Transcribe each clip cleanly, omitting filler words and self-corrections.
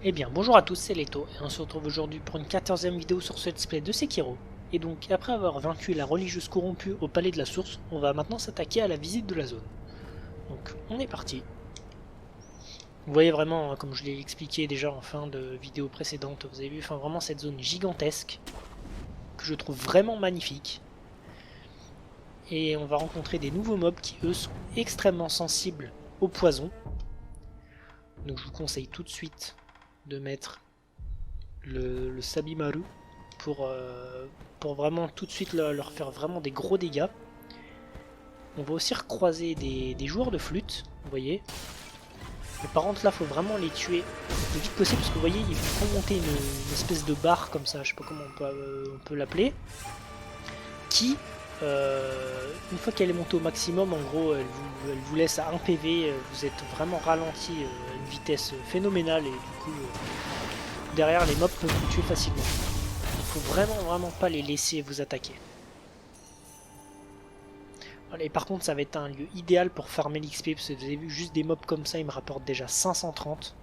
Eh bien, bonjour à tous, c'est Leto, et on se retrouve aujourd'hui pour une 14e vidéo sur ce let's play de Sekiro. Et donc, après avoir vaincu la religieuse corrompue au palais de la source, on va maintenant s'attaquer à la visite de la zone. Donc, on est parti. Vous voyez vraiment, comme je l'ai expliqué déjà en fin de vidéo précédente, vous avez vu, enfin vraiment cette zone gigantesque, que je trouve vraiment magnifique. Et on va rencontrer des nouveaux mobs qui, eux, sont extrêmement sensibles au poison. Donc je vous conseille tout de suite de mettre le Sabimaru pour vraiment tout de suite leur faire vraiment des gros dégâts. On va aussi recroiser des joueurs de flûte, vous voyez. Mais par contre là faut vraiment les tuer le vite possible parce que vous voyez ils font monter une espèce de barre comme ça, je sais pas comment on peut l'appeler, qui une fois qu'elle est montée au maximum, en gros elle vous laisse à 1 PV, vous êtes vraiment ralenti à une vitesse phénoménale et du coup derrière les mobs peuvent vous tuer facilement. Il faut vraiment pas les laisser vous attaquer. Voilà, et par contre ça va être un lieu idéal pour farmer l'XP parce que vous avez vu juste des mobs comme ça ils me rapportent déjà 530.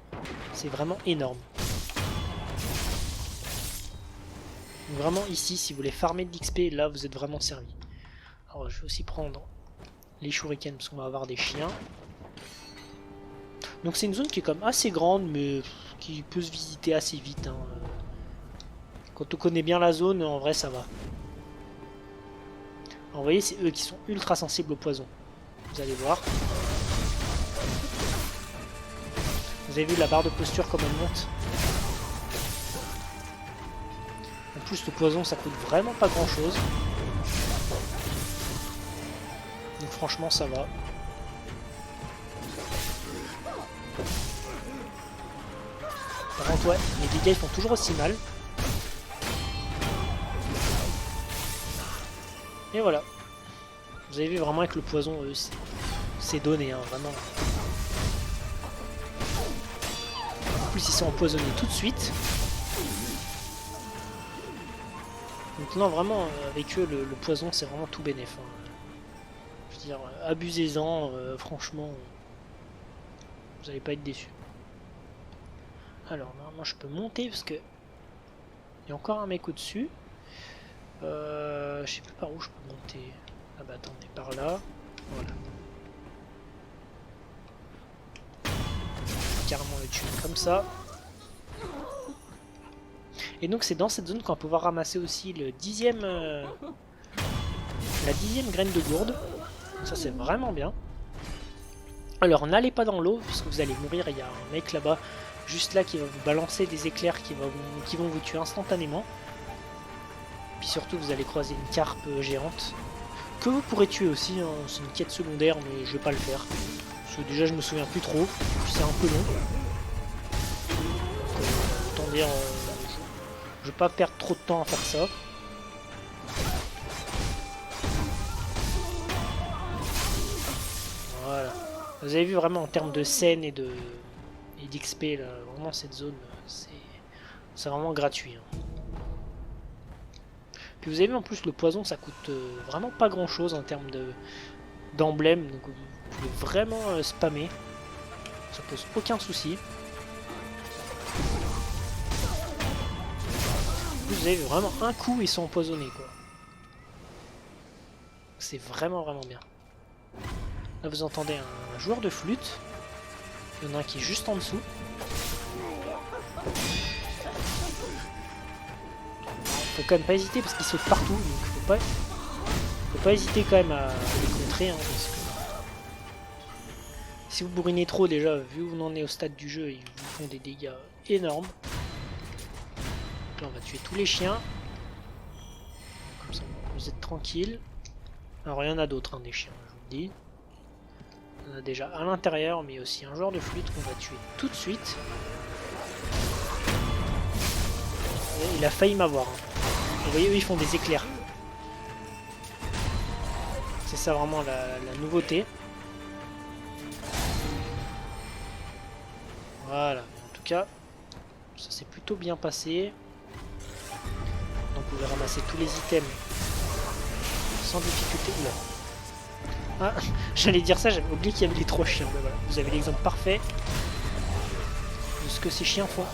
C'est vraiment énorme. Donc vraiment ici si vous voulez farmer de l'XP là vous êtes vraiment servi. Alors je vais aussi prendre les shurikens parce qu'on va avoir des chiens. Donc c'est une zone qui est quand même assez grande mais qui peut se visiter assez vite. Hein. Quand on connaît bien la zone, en vrai ça va. Alors, vous voyez, c'est eux qui sont ultra sensibles au poison. Vous allez voir. Vous avez vu la barre de posture comme elle monte. En plus le poison ça coûte vraiment pas grand chose. Donc franchement ça va. Par contre ouais, les dégâts ils font toujours aussi mal. Et voilà. Vous avez vu vraiment avec le poison, c'est donné, hein, vraiment. En plus ils sont empoisonnés tout de suite. Donc non vraiment avec eux le poison c'est vraiment tout bénéf. Hein. Je veux dire, abusez-en, franchement, vous n'allez pas être déçus. Alors normalement je peux monter parce que il y a encore un mec au-dessus. Je sais plus par où je peux monter. Ah bah attendez, par là. Voilà. Carrément le tuer comme ça. Et donc c'est dans cette zone qu'on va pouvoir ramasser aussi le 10e, la 10e graine de gourde. Ça c'est vraiment bien. Alors n'allez pas dans l'eau parce que vous allez mourir. Il y a un mec là-bas, juste là, qui va vous balancer des éclairs qui vont vous tuer instantanément. Puis surtout vous allez croiser une carpe géante que vous pourrez tuer aussi, hein. C'est une quête secondaire mais je vais pas le faire. Parce que déjà je me souviens plus trop, c'est un peu long. Autant dire, je vais pas perdre trop de temps à faire ça. Voilà. Vous avez vu vraiment en termes de scène et d'XP là, vraiment cette zone c'est vraiment gratuit. Hein. Puis vous avez vu en plus le poison ça coûte vraiment pas grand chose en termes d'emblème, donc vous pouvez vraiment spammer, ça pose aucun souci. Vous avez vu vraiment un coup ils sont empoisonnés quoi. C'est vraiment bien. Là vous entendez un joueur de flûte, il y en a un qui est juste en dessous. Faut quand même pas hésiter parce qu'ils sautent partout, donc faut pas hésiter quand même à les contrer, hein, parce que si vous bourrinez trop déjà, vu où on en est au stade du jeu, ils vous font des dégâts énormes. Donc là on va tuer tous les chiens. Comme ça vous êtes tranquille. Alors il y en a d'autres, hein, des chiens, je vous le dis. Il y en a déjà à l'intérieur, mais aussi un joueur de flûte qu'on va tuer tout de suite. Et il a failli m'avoir. Hein. Vous voyez, eux ils font des éclairs. C'est ça vraiment la nouveauté. Voilà, en tout cas, ça s'est plutôt bien passé. Donc vous pouvez ramasser tous les items sans difficulté. Oula. Ah, j'allais dire ça, j'avais oublié qu'il y avait les 3 chiens. Mais voilà, vous avez l'exemple parfait de ce que ces chiens font.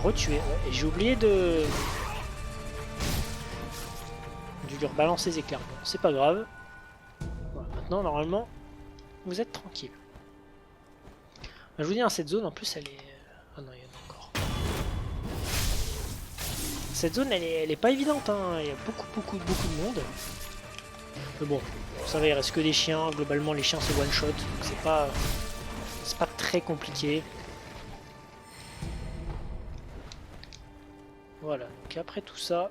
retuer. Ouais, et j'ai oublié de lui rebalancer les éclairs. Bon, c'est pas grave. Voilà, maintenant, normalement, vous êtes tranquille. Je vous dis, hein, cette zone, en plus, elle est... Ah non, il y en a encore. Cette zone, elle est pas évidente, hein. Il y a beaucoup de monde. Mais bon, ça va, il reste que des chiens. Globalement, les chiens, c'est one-shot. C'est pas très compliqué. Voilà, donc après tout ça,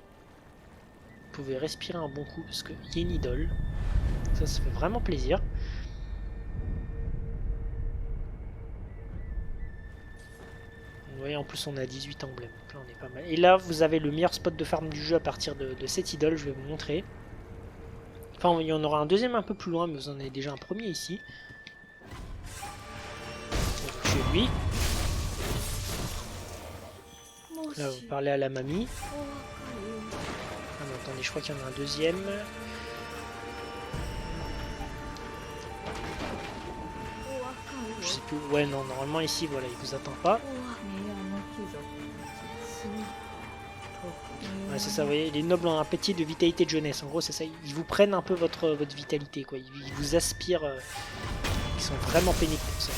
vous pouvez respirer un bon coup parce qu'il y a une idole. Ça fait vraiment plaisir. Vous voyez, en plus on a 18 emblèmes, donc là on est pas mal. Et là vous avez le meilleur spot de farm du jeu à partir de cette idole, je vais vous montrer. Enfin il y en aura un deuxième un peu plus loin, mais vous en avez déjà un premier ici. Donc tuez lui. Là vous parlez à la mamie. Ah non, attendez, je crois qu'il y en a un deuxième. Je sais plus. Ouais, non, normalement ici, voilà, il vous attend pas. Ouais, c'est ça, vous voyez, les nobles ont un petit de vitalité de jeunesse. En gros, c'est ça. Ils vous prennent un peu votre vitalité, quoi. Ils vous aspirent. Ils sont vraiment pénibles pour ça.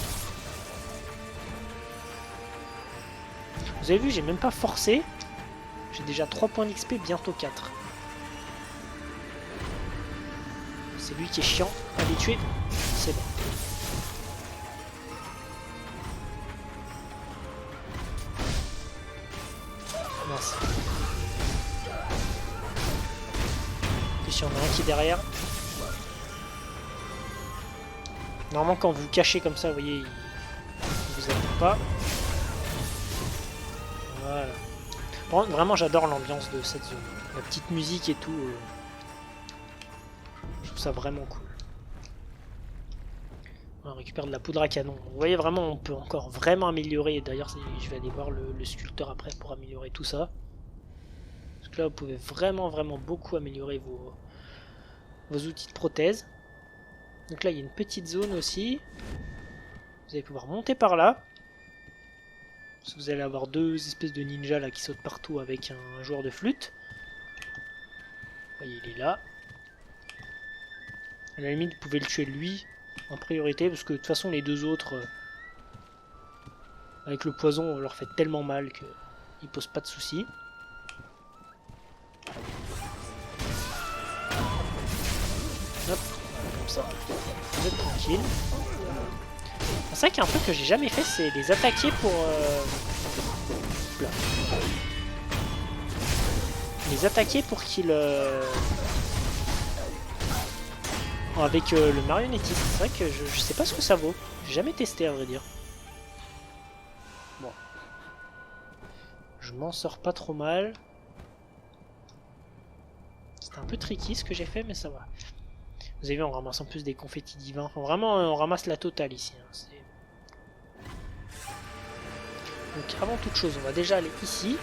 Vous avez vu, j'ai même pas forcé. J'ai déjà 3 points d'XP, bientôt 4. C'est lui qui est chiant à les tuer. C'est bon. Mince. En plus, il y en a un qui est derrière. Normalement, quand vous vous cachez comme ça, vous voyez, il vous attend pas. Voilà. Bon, vraiment, j'adore l'ambiance de cette zone. La petite musique et tout. Je trouve ça vraiment cool. On récupère de la poudre à canon. Vous voyez, vraiment, on peut encore vraiment améliorer. D'ailleurs, je vais aller voir le sculpteur après pour améliorer tout ça. Parce que là, vous pouvez vraiment beaucoup améliorer vos outils de prothèse. Donc là, il y a une petite zone aussi. Vous allez pouvoir monter par là. Parce que vous allez avoir 2 espèces de ninjas là qui sautent partout avec un joueur de flûte. Vous voyez, il est là. À la limite, vous pouvez le tuer lui en priorité, parce que de toute façon, les 2 autres, avec le poison, on leur fait tellement mal qu'ils posent pas de soucis. Hop, comme ça, vous êtes tranquille. C'est vrai qu'il y a un truc que j'ai jamais fait, c'est les attaquer pour... Les attaquer pour qu'ils... Avec le marionnettiste. C'est vrai que je sais pas ce que ça vaut. J'ai jamais testé, à vrai dire. Bon. Je m'en sors pas trop mal. C'était un peu tricky ce que j'ai fait, mais ça va. Vous avez vu, on ramasse en plus des confettis divins. Enfin, vraiment, on ramasse la totale ici. Hein. Donc avant toute chose, on va déjà aller ici.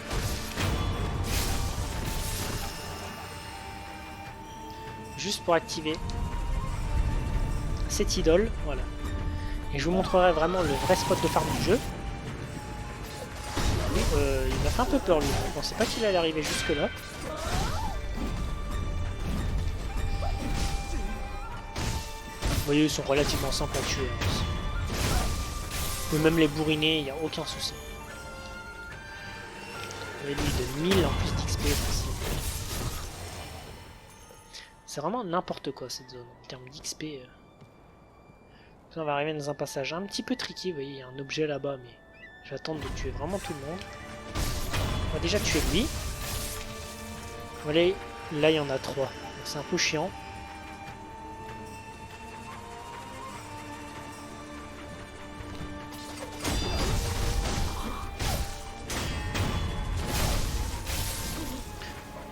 Juste pour activer cette idole, voilà. Et je vous montrerai vraiment le vrai spot de farm du jeu. Lui, il m'a fait un peu peur lui. Je pensais pas qu'il allait arriver jusque là. Vous voyez, ils sont relativement simples à tuer. Hein. Ou même les bourrinés, il n'y a aucun souci. Et lui de 1000 en plus d'XP facile. C'est vraiment n'importe quoi cette zone en termes d'XP. On va arriver dans un passage un petit peu tricky. Vous voyez, il y a un objet là-bas, mais j'attends de tuer vraiment tout le monde. On va déjà tuer lui. Voilà, là il y en a 3. C'est un peu chiant.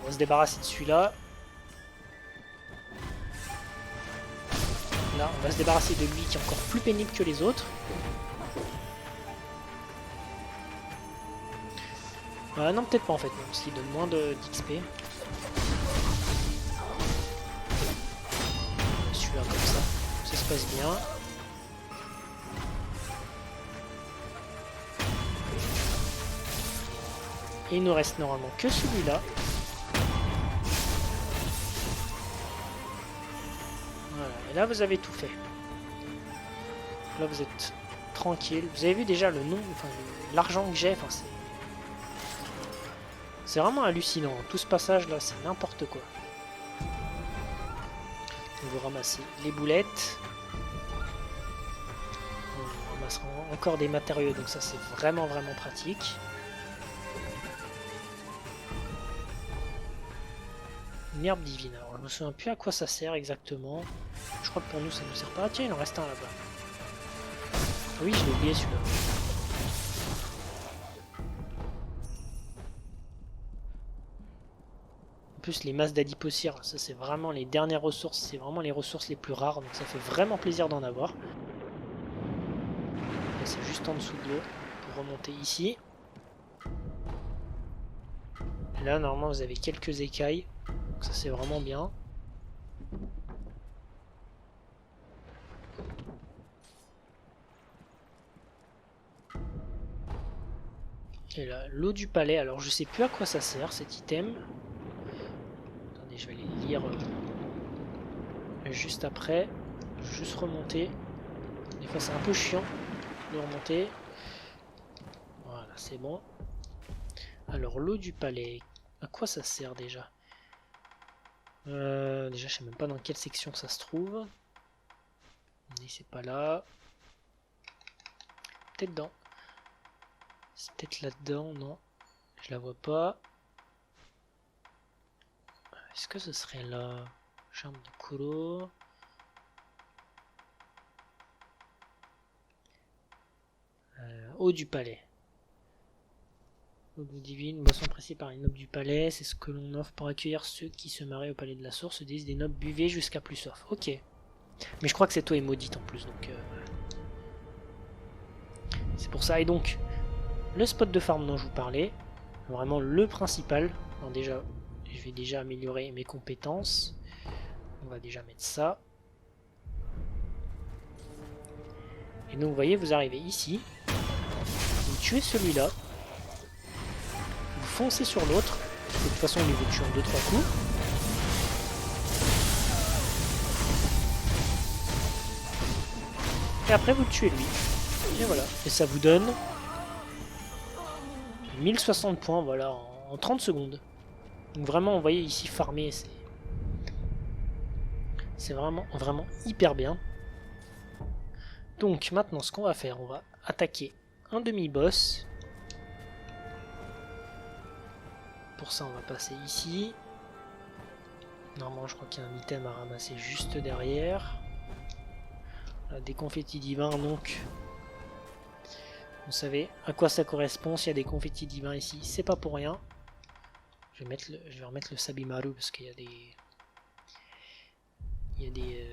On va se débarrasser de celui-là. Là, on va se débarrasser de lui qui est encore plus pénible que les autres. Non, peut-être pas en fait, non, parce qu'il donne moins d'XP. Celui-là comme ça se passe bien. Et il nous reste normalement que celui-là. Voilà, et là vous avez tout fait. Là vous êtes tranquille. Vous avez vu déjà le nom, enfin l'argent que j'ai, enfin c'est vraiment hallucinant. Tout ce passage là, c'est n'importe quoi. Donc vous ramassez les boulettes. On ramassera encore des matériaux, donc ça c'est vraiment pratique. Une herbe divine. Alors je me souviens plus à quoi ça sert exactement. Je crois que pour nous ça ne nous sert pas. Ah, tiens, il en reste un là-bas. Ah oui, je l'ai oublié celui-là. En plus les masses d'adipocire, ça c'est vraiment les dernières ressources, c'est vraiment les ressources les plus rares, donc ça fait vraiment plaisir d'en avoir. Là c'est juste en dessous de l'eau pour remonter ici. Et là normalement vous avez quelques écailles. Donc ça c'est vraiment bien. Et là, l'eau du palais, alors je sais plus à quoi ça sert cet item. Attendez, je vais les lire juste après. Juste remonter. Des fois c'est un peu chiant de remonter. Voilà, c'est bon. Alors l'eau du palais, à quoi ça sert déjà? Déjà je sais même pas dans quelle section ça se trouve. Mais c'est pas là. Peut-être dans. C'est peut-être là-dedans, non. Je la vois pas. Est-ce que ce serait là? Charme de Kuro. Eau du palais. Eau divine, boisson pressée par les nobles du palais, c'est ce que l'on offre pour accueillir ceux qui se marient au palais de la source, disent des nobles buvez jusqu'à plus soif. Ok. Mais je crois que cette eau est maudite en plus, donc... c'est pour ça. Et donc, le spot de farm dont je vous parlais, vraiment le principal. Alors déjà, je vais déjà améliorer mes compétences. On va déjà mettre ça. Et donc, vous voyez, vous arrivez ici. Vous tuez celui-là. Vous foncez sur l'autre. De toute façon, il vous tue en 2-3 coups. Et après, vous le tuez lui. Et voilà. Et ça vous donne 1060 points, voilà, en 30 secondes. Donc vraiment, vous voyez ici, farmer, c'est vraiment hyper bien. Donc maintenant, ce qu'on va faire, on va attaquer un demi-boss. Pour ça, on va passer ici. Normalement, je crois qu'il y a un item à ramasser juste derrière. Voilà, des confettis divins, donc... Vous savez à quoi ça correspond s'il y a des confettis divins ici, c'est pas pour rien. Je vais remettre le Sabimaru parce qu'il y a des...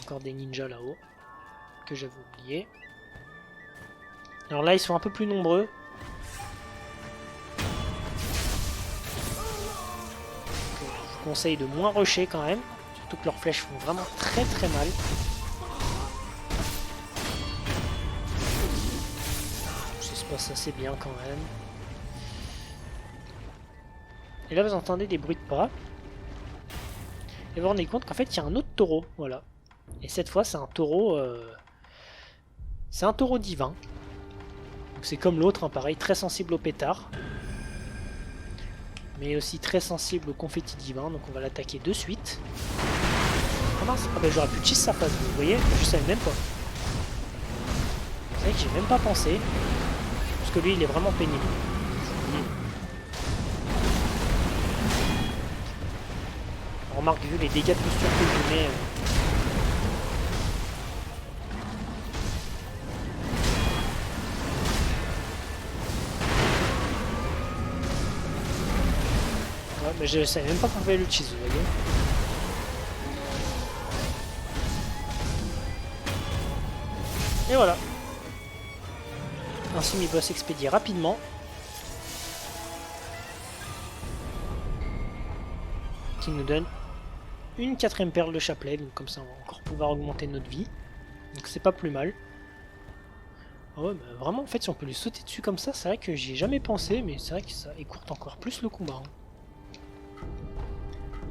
encore des ninjas là-haut que j'avais oublié. Alors là, ils sont un peu plus nombreux. Donc, je vous conseille de moins rusher quand même. Surtout que leurs flèches font vraiment très mal. Ça c'est bien quand même. Et là vous entendez des bruits de pas. Et vous vous rendez compte qu'en fait il y a un autre taureau. Voilà. Et cette fois c'est un taureau. C'est un taureau divin. Donc c'est comme l'autre, hein, pareil, très sensible au pétard. Mais aussi très sensible au confetti divin. Donc on va l'attaquer de suite. Ah mince, ah bah, j'aurais pu cheese sa face, vous voyez, je savais même pas. C'est vrai que j'ai même pas pensé. Parce que lui il est vraiment pénible. On remarque vu les dégâts de posture que je mets. Ouais, mais je savais même pas qu'on pouvait l'utiliser, vous voyez. Et voilà. Un semi-boss expédié rapidement. Qui nous donne une 4ème perle de chapelet. Donc comme ça on va encore pouvoir augmenter notre vie. Donc c'est pas plus mal. Ah ouais, bah vraiment, en fait, si on peut lui sauter dessus comme ça, c'est vrai que j'y ai jamais pensé, mais c'est vrai que ça écourte encore plus le combat.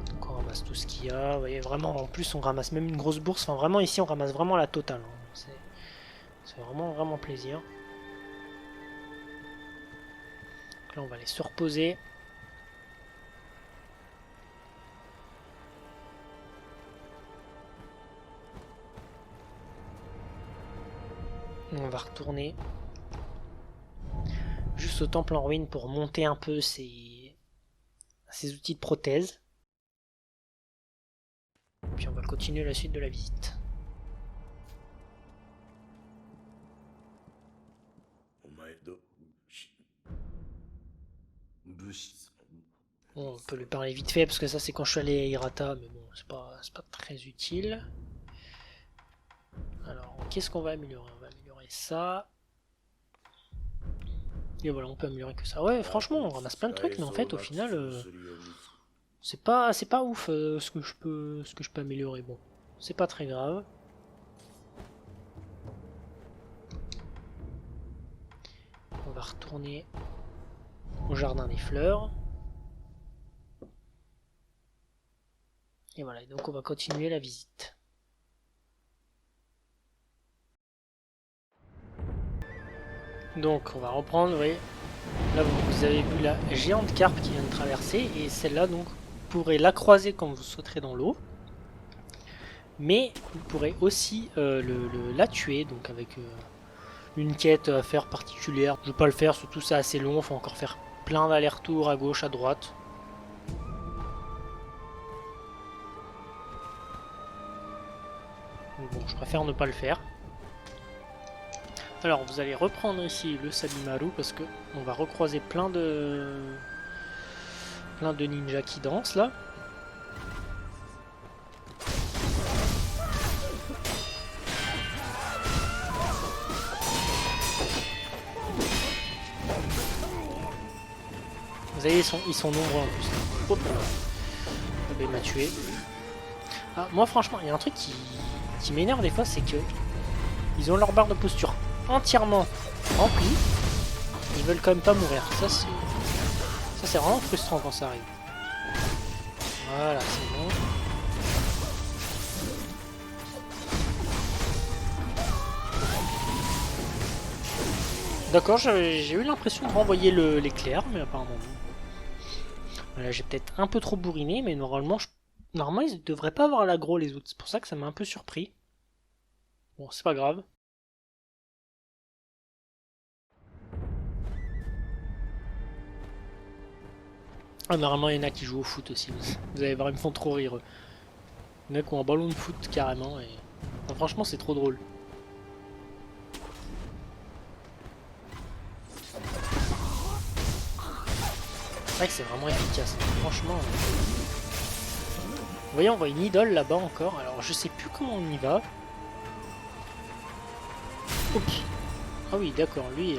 Donc on ramasse tout ce qu'il y a. Vous voyez, vraiment, en plus, on ramasse même une grosse bourse. Enfin, vraiment, ici, on ramasse vraiment la totale. C'est vraiment, vraiment plaisir. Donc là, on va aller se reposer. On va retourner juste au temple en ruine pour monter un peu ces outils de prothèse. Puis on va continuer la suite de la visite. Bon, on peut lui parler vite fait parce que ça c'est quand je suis allé à Hirata, mais bon, c'est pas très utile. Alors, qu'est-ce qu'on va améliorer? On va améliorer ça. Et voilà, on peut améliorer que ça. Ouais, franchement, on ramasse plein de trucs, mais en fait, au final, c'est pas ouf ce que je peux améliorer. Bon, c'est pas très grave. On va retourner au jardin des fleurs. Et voilà, donc on va continuer la visite. Donc on va reprendre, vous voyez. Là vous avez vu la géante carpe qui vient de traverser. Et celle-là, donc, vous pourrez la croiser quand vous sauterez dans l'eau. Mais vous pourrez aussi la tuer, donc avec une quête à faire particulière. Je vais pas le faire, surtout c'est assez long, il faut encore faire plein d'allers-retours à gauche, à droite. Bon, je préfère ne pas le faire. Alors, vous allez reprendre ici le Sabimaru parce que on va recroiser plein de ninjas qui dansent là. Vous voyez, ils sont nombreux en plus. Hop là. Il m'a tué. Ah, moi franchement, il y a un truc qui m'énerve des fois, c'est que ils ont leur barre de posture entièrement remplie. Ils veulent quand même pas mourir. Ça c'est vraiment frustrant quand ça arrive. Voilà, c'est bon. D'accord, j'ai eu l'impression de renvoyer l'éclair, mais apparemment non. Voilà, j'ai peut-être un peu trop bourriné, mais normalement, normalement ils devraient pas avoir l'aggro les autres. C'est pour ça que ça m'a un peu surpris. Bon, c'est pas grave. Ah, normalement, il y en a qui jouent au foot aussi. Vous allez voir, ils me font trop rire. Il y en a qui ont un ballon de foot carrément. Et... enfin, franchement, c'est trop drôle. C'est vrai que c'est vraiment efficace. Franchement. Vous voyez, on voit une idole là-bas encore. Alors, je sais plus comment on y va. Ok. Ah oui, d'accord, lui...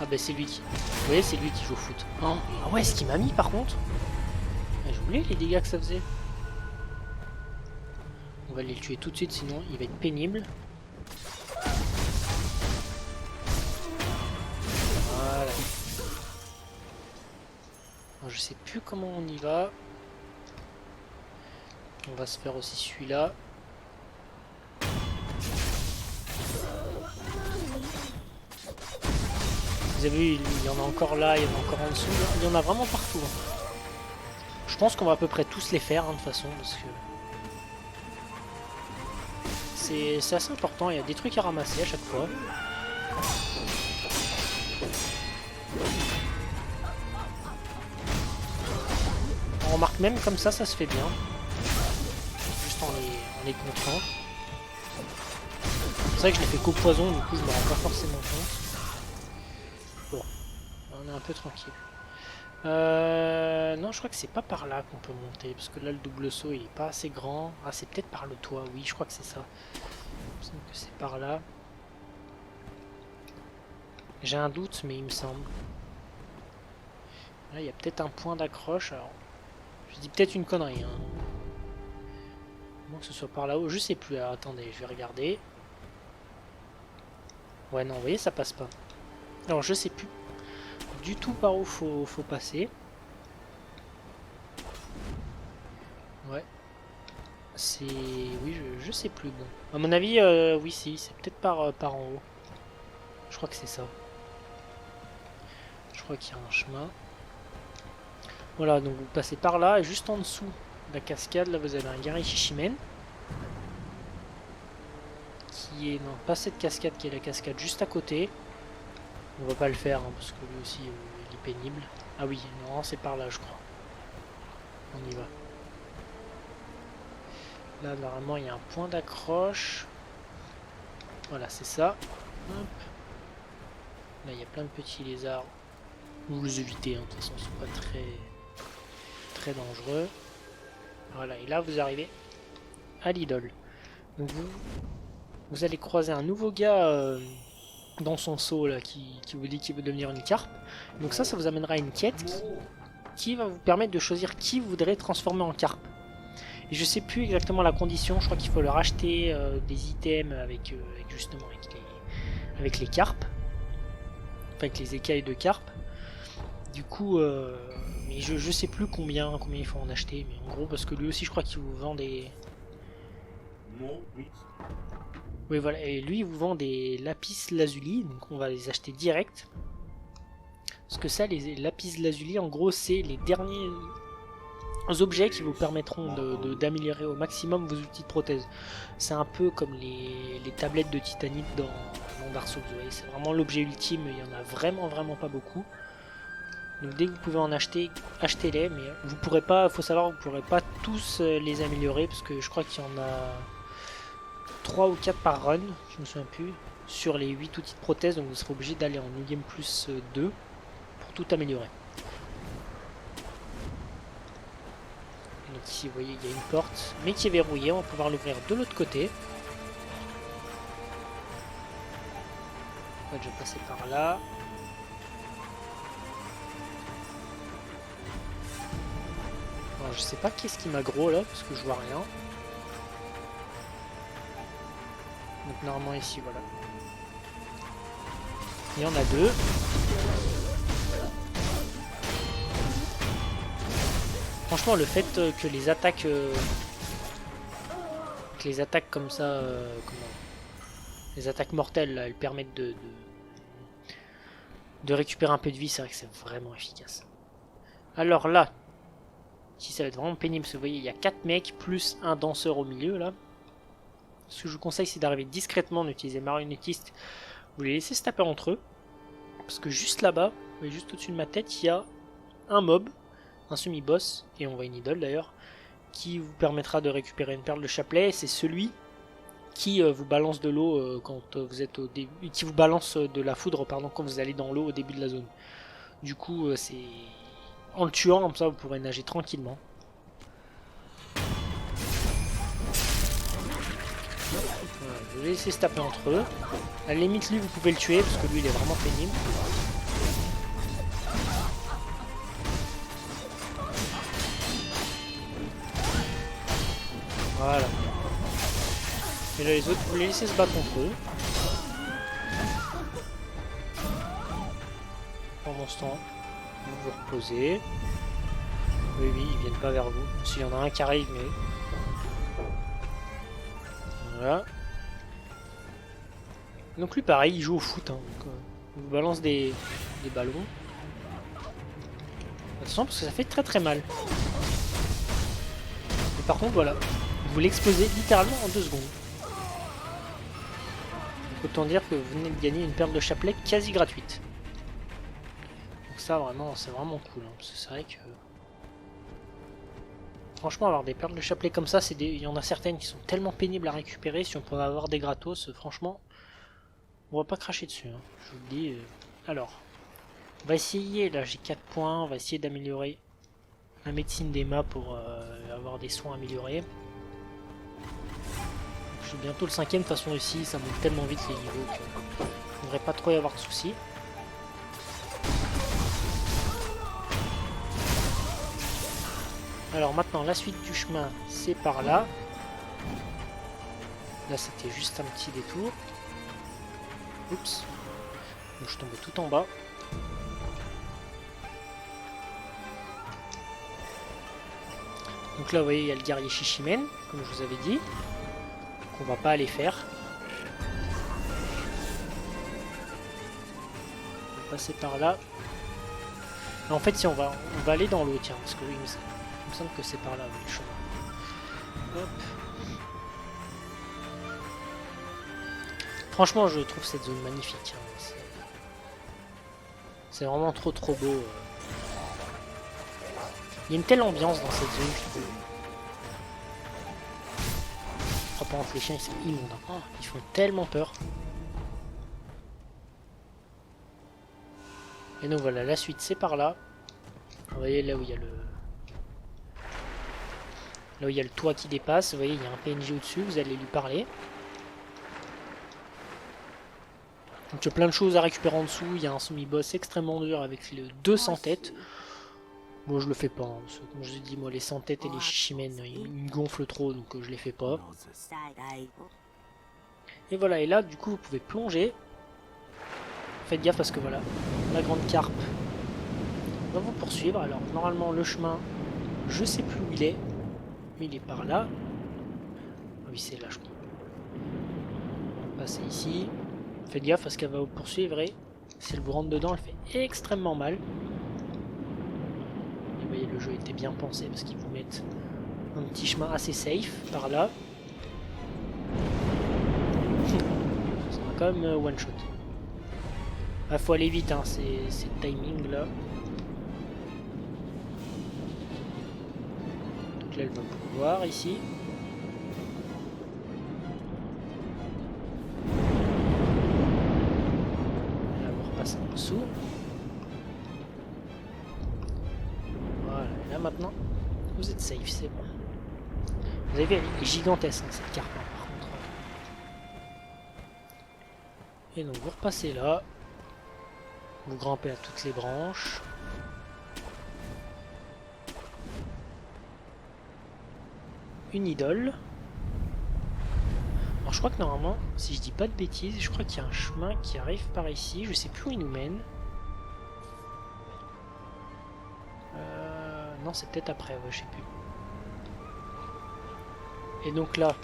ah bah c'est lui qui... Vous voyez, c'est lui qui joue au foot. Oh. Ah ouais, ce qu'il m'a mis par contre. J'ai oublié les dégâts que ça faisait. On va aller le tuer tout de suite, sinon il va être pénible. Voilà. Alors, je sais plus comment on y va. On va se faire aussi celui-là. Vous avez vu, il y en a encore là, il y en a encore en dessous. Il y en a vraiment partout. Je pense qu'on va à peu près tous les faire, de toute façon, parce que... c'est assez important, il y a des trucs à ramasser à chaque fois. On remarque même comme ça se fait bien. Juste en les contrant. C'est vrai que je l'ai fait qu'au poison, du coup je me rends pas forcément compte. Bon, on est un peu tranquille. Non, je crois que c'est pas par là qu'on peut monter, parce que là le double saut il est pas assez grand. Ah, c'est peut-être par le toit, oui, je crois que c'est ça. Il me semble que c'est par là. J'ai un doute, mais il me semble. Là, il y a peut-être un point d'accroche, alors... je dis peut-être une connerie, hein. Moi que ce soit par là-haut, je sais plus. Alors, attendez, je vais regarder. Ouais, non, vous voyez, ça passe pas. Alors, je sais plus du tout par où faut passer. Ouais. C'est... Oui, je sais plus. Bon. À mon avis, oui, si. C'est peut-être par en haut. Je crois que c'est ça. Je crois qu'il y a un chemin. Voilà, donc vous passez par là. Et juste en dessous de la cascade, là, vous avez un Gary-Shishimen. Qui est... Non, pas cette cascade, qui est la cascade juste à côté. On va pas le faire, hein, parce que lui aussi, il est pénible. Ah oui, non, c'est par là, je crois. On y va. Là, normalement, il y a un point d'accroche. Voilà, c'est ça. Hop. Là, il y a plein de petits lézards. Vous les évitez, hein, de toute façon, ils sont pas très dangereux. Voilà, et là, vous arrivez à l'idole. Donc, vous allez croiser un nouveau gars dans son seau, là, qui vous dit qu'il veut devenir une carpe. Donc ça vous amènera à une quête qui va vous permettre de choisir qui vous voudrez transformer en carpe. Et je sais plus exactement la condition, je crois qu'il faut leur acheter des items justement avec les carpes, enfin avec les écailles de carpe. Du coup, mais je sais plus combien il faut en acheter, mais en gros parce que lui aussi je crois qu'il vous vend des... Oui voilà, et lui il vous vend des lapis lazuli, donc on va les acheter direct. Parce que ça, les lapis lazuli, en gros c'est les derniers objets qui vous permettront d'améliorer au maximum vos outils de prothèse. C'est un peu comme les tablettes de titanite dans Dark Souls, vous voyez, c'est vraiment l'objet ultime, il y en a vraiment pas beaucoup. Donc dès que vous pouvez en acheter, achetez-les, mais vous pourrez pas, faut savoir, vous pourrez pas tous les améliorer, parce que je crois qu'il y en a 3 ou 4 par run, je me souviens plus, sur les 8 outils de prothèse, donc vous serez obligé d'aller en New Game Plus 2 pour tout améliorer. Donc ici vous voyez il y a une porte mais qui est verrouillée, on va pouvoir l'ouvrir de l'autre côté. On va déjà passer par là. Alors je sais pas qu'est-ce qui m'a gros là parce que je vois rien. Donc normalement ici voilà. Il y en a 2. Franchement, le fait que les attaques comme ça, les attaques mortelles, là, elles permettent de récupérer un peu de vie, c'est vrai que c'est vraiment efficace. Alors là, si ça va être vraiment pénible, parce que vous voyez, il y a 4 mecs plus un danseur au milieu là. Ce que je vous conseille, c'est d'arriver discrètement, d'utiliser marionnettiste. Vous les laissez se taper entre eux, parce que juste là-bas, juste au-dessus de ma tête, il y a un mob. Un semi-boss, et on voit une idole d'ailleurs, qui vous permettra de récupérer une perle de chapelet. C'est celui qui vous balance de l'eau quand vous êtes au début, qui vous balance de la foudre pardon quand vous allez dans l'eau au début de la zone. Du coup, c'est en le tuant comme ça, vous pourrez nager tranquillement. Voilà, vous laissez se taper entre eux. À la limite, lui, vous pouvez le tuer parce que lui, il est vraiment pénible. Voilà. Et là les autres, vous les laissez se battre entre eux. Pendant ce temps, vous vous reposez. Oui, ils viennent pas vers vous. S'il y en a un qui arrive, mais... Voilà. Donc lui pareil, il joue au foot. Hein. Donc, il vous balance des ballons. Attention parce que ça fait très mal. Et par contre, voilà. Vous l'explosez littéralement en 2 secondes. Donc autant dire que vous venez de gagner une perle de chapelet quasi gratuite. Donc ça vraiment, c'est vraiment cool. Hein, parce que c'est vrai que... Franchement, avoir des perles de chapelet comme ça, il y en a certaines qui sont tellement pénibles à récupérer. Si on pouvait avoir des gratos, franchement, on va pas cracher dessus. Hein, je vous le dis. Alors, on va essayer, là j'ai 4 points, on va essayer d'améliorer la médecine d'Emma pour avoir des soins améliorés. J'ai bientôt le 5ème, de toute façon ici ça monte tellement vite les niveaux qu'il ne devrait pas trop y avoir de soucis. Alors maintenant la suite du chemin c'est par là. Là c'était juste un petit détour. Oups. Donc, je tombe tout en bas. Donc là, vous voyez, il y a le guerrier Shishimen, comme je vous avais dit, qu'on va pas aller faire. On va passer par là. En fait, si on va aller dans l'eau, tiens, parce que il me semble que c'est par là, le chemin. Hop. Franchement, je trouve cette zone magnifique. Hein. C'est vraiment trop beau. Il y a une telle ambiance dans cette zone, je trouve. Oh, par contre, les chiens, ils sont immondes. Oh, ils font tellement peur. Et donc voilà, la suite, c'est par là. Vous voyez, là où il y a le... Là où il y a le toit qui dépasse, vous voyez, il y a un PNJ au-dessus, vous allez lui parler. Donc il y a plein de choses à récupérer en dessous, il y a un semi-boss extrêmement dur avec les 200 têtes. Moi je le fais pas, hein, parce que comme je vous ai dit, moi les 100 têtes et les Shishimen, ils me gonflent trop, donc je les fais pas. Et voilà, et là du coup vous pouvez plonger. Faites gaffe parce que voilà, la grande carpe va vous poursuivre. Alors normalement le chemin, je sais plus où il est, mais il est par là. Ah oui, c'est là je crois. On va passer ici. Faites gaffe parce qu'elle va vous poursuivre et si elle vous rentre dedans, elle fait extrêmement mal. Et vous voyez, le jeu était bien pensé parce qu'ils vous mettent un petit chemin assez safe par là. Ça va quand même one shot. Ah, faut aller vite, hein, c'est le timing là. Donc là, elle va pouvoir ici. Là, on repasse en dessous. Voilà, et là maintenant, vous êtes safe, c'est bon. Vous avez vu, elle est gigantesque, hein, cette carte, hein, par contre. Et donc, vous repassez là. Vous grimpez à toutes les branches. Une idole. Alors je crois que normalement, si je dis pas de bêtises, je crois qu'il y a un chemin qui arrive par ici. Je sais plus où il nous mène. Non, c'est peut-être après, ouais, je sais plus. Et donc là,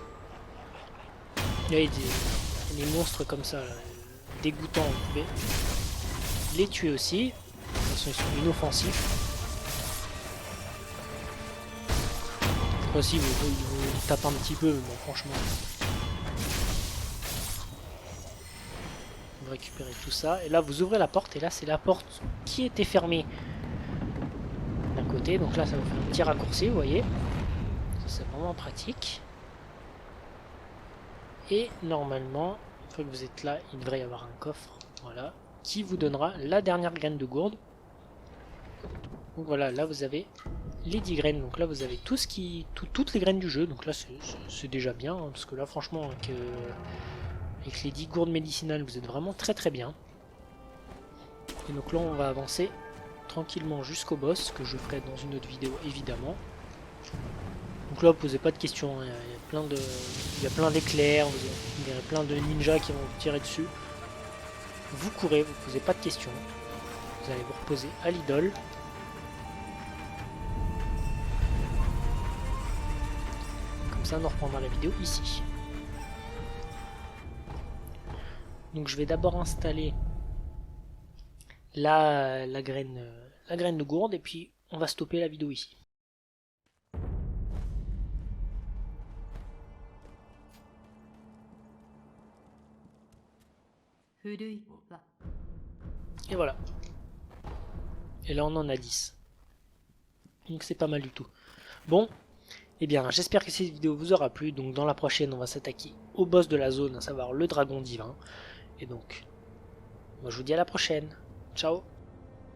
il y a des monstres comme ça, là, dégoûtants, vous pouvez les tuer aussi. De toute façon, ils sont inoffensifs. Je crois aussi ils vous tapent un petit peu, mais bon, franchement. Vous récupérez tout ça. Et là, vous ouvrez la porte. Et là, c'est la porte qui était fermée d'un côté. Donc là, ça vous fait un petit raccourci, vous voyez. C'est vraiment pratique. Et normalement, une fois que vous êtes là, il devrait y avoir un coffre. Voilà. Qui vous donnera la dernière graine de gourde. Donc voilà, là vous avez les 10 graines. Donc là vous avez toutes les graines du jeu. Donc là c'est déjà bien, hein, parce que là franchement avec les 10 gourdes médicinales vous êtes vraiment très bien. Et donc là on va avancer tranquillement jusqu'au boss, que je ferai dans une autre vidéo évidemment. Donc là posez pas de questions, hein. Il y a plein d'éclairs, il y a plein de ninjas qui vont vous tirer dessus. Vous courez, vous ne posez pas de questions. Vous allez vous reposer à l'idole. Comme ça, on reprendra la vidéo ici. Donc je vais d'abord installer la graine de gourde et puis on va stopper la vidéo ici. Et voilà. Et là on en a 10. Donc c'est pas mal du tout. Bon, eh bien j'espère que cette vidéo vous aura plu. Donc dans la prochaine on va s'attaquer au boss de la zone, à savoir le dragon divin. Et donc, moi je vous dis à la prochaine. Ciao.